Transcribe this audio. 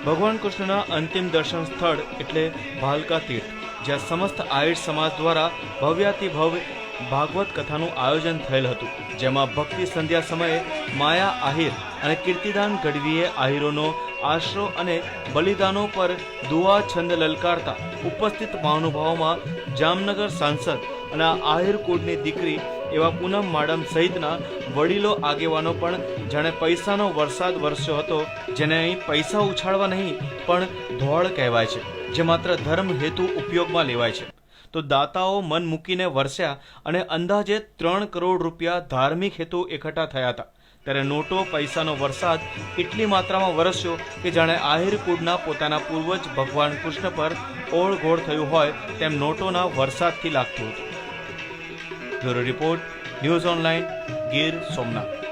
ભગવાન કૃષ્ણના અંતિમ દર્શન સ્થળ એટલે ભાલકા તીર્થ, જ્યાં સમસ્ત આહિર સમાજ દ્વારા ભવ્યાતિ ભવ્ય ભાગવત કથાનું આયોજન થયેલ હતું, જેમાં ભક્તિ સંધ્યા સમયે માયા આહિર અને કીર્તિદાન ગઢવીએ આહિરોનો આશરો અને બલિદાનો પર દુઆ છંદ લલકારતા ઉપસ્થિત મહાનુભાવોમાં જામનગર સાંસદ અને આહિર કુળની દીકરી એવા પૂનમ માડમ સહિતના વડીલો આગેવાનો પણ જાણે પૈસાનો વરસાદ વરસ્યો હતો, જેને અહીં પૈસા ઉછાળવા નહીં પણ ધોળ કહેવાય છે, જે માત્ર ધર્મ હેતુ ઉપયોગમાં લેવાય છે. તો દાતાઓ મન મૂકીને વરસ્યા અને અંદાજે 3 કરોડ રૂપિયા ધાર્મિક હેતુ એકઠા થયા હતા. ત્યારે નોટો પૈસાનો વરસાદ એટલી માત્રામાં વરસ્યો કે જાણે આહિર કુળના પોતાના પૂર્વજ ભગવાન કૃષ્ણ પર ઓળઘોળ થયું હોય તેમ નોટોના વરસાદથી લાગતું હતું. Bureau report, news online, Gir Somnath.